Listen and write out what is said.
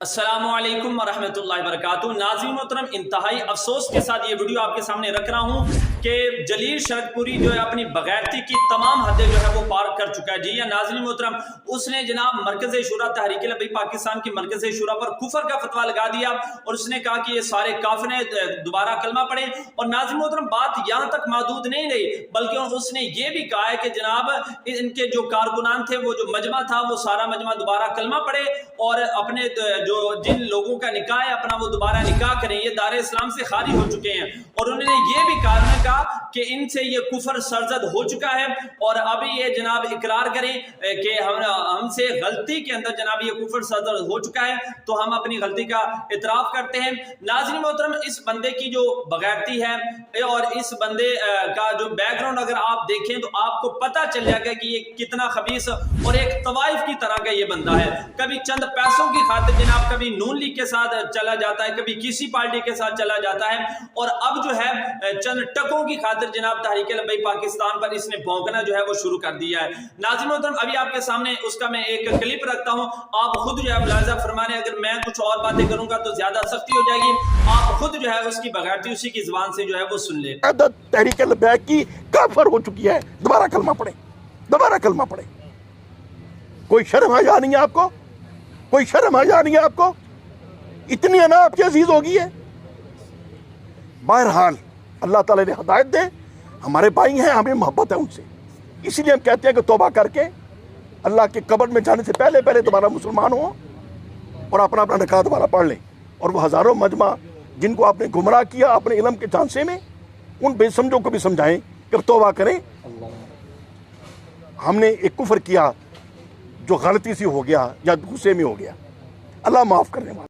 السلام علیکم ورحمۃ اللہ وبرکاتہ۔ ناظرین محترم، انتہائی افسوس کے ساتھ یہ ویڈیو آپ کے سامنے رکھ رہا ہوں کہ جلیل شرک پوری جو ہے اپنی بغیرتی کی تمام حدیں جو ہے وہ پار کر چکا ہے۔ جی یا ناظرین محترم، اس نے جناب مرکز شورا تحریک لبیک پاکستان کی مرکز شورا پر کفر کا فتویٰ لگا دیا اور اس نے کہا کہ یہ سارے کافر ہیں، دوبارہ کلمہ پڑھیں۔ اور ناظرین محترم، بات یہاں تک محدود نہیں رہی بلکہ اس نے یہ بھی کہا ہے کہ جناب ان کے جو کارکنان تھے، وہ جو مجمع تھا، وہ سارا مجمع دوبارہ کلمہ پڑھے اور اپنے جن لوگوں کا نکاح ہے اپنا وہ دوبارہ نکاح کریں، یہ دار اسلام سے خارج ہو چکے ہیں۔ اور انہوں نے یہ بھی کہا کہ ان سے یہ کفر سرزد ہو چکا ہے اور ابھی یہ جناب اقرار کریں کہ ہم سے غلطی کے اندر جناب یہ کفر سرزد ہو چکا ہے تو ہم اپنی غلطی کا اعتراف کرتے ہیں۔ ناظرین محترم، اس بندے کی جو بغیرتی ہے اور اس بندے کا جو بیک گراؤنڈ اگر آپ دیکھیں تو آپ کو پتہ چل جائے گا کہ یہ کتنا خبیث اور ایک طوائف کی طرح کا یہ بندہ ہے۔ کبھی چند پیسوں کی خاطر جناب کبھی نون لیگ کے ساتھ چلا جاتا ہے، کبھی کسی پارٹی کے ساتھ چلا جاتا ہے اور اب جو ہے چند ٹکوں کی خاطر جناب تحریک لبیک پاکستان پر اس نے بھونکنا جو ہے وہ شروع کر دیا ہے۔ ناظرین محترم، ابھی آپ کے سامنے اس کا میں ایک کلپ رکھتا ہوں، آپ خود جو ہے ملاحظہ فرمانے، اگر میں کچھ اور باتیں کروں گا تو زیادہ سختی ہو جائے گی، آپ خود جو ہے اس کی بغیرتی اسی کی زبان سے جو ہے وہ سن لیں۔ تحریک لبیک کی کافر ہو چکی ہے، دوبارہ کلمہ پڑھیں، دوبارہ کلمہ پڑھیں۔ کوئی شرم حیا نہیں ہے آپ کو؟ کوئی شرم حیا نہیں ہے آپ کو؟ اتنی انا آپ کی عزیز ہوگی ہے؟ بہرحال اللہ تعالیٰ نے ہدایت دے، ہمارے بھائی ہیں، ہمیں محبت ہے ان سے، اسی لیے ہم کہتے ہیں کہ توبہ کر کے اللہ کے قبر میں جانے سے پہلے دوبارہ مسلمان ہوں اور اپنا نکاح دوبارہ پڑھ لیں۔ اور وہ ہزاروں مجمع جن کو آپ نے گمراہ کیا اپنے علم کے جھانسے میں، ان بے سمجھوں کو بھی سمجھائیں کہ توبہ کریں۔ ہم نے ایک کفر کیا جو غلطی سے ہو گیا یا غصے میں ہو گیا، اللہ معاف کرنے والا۔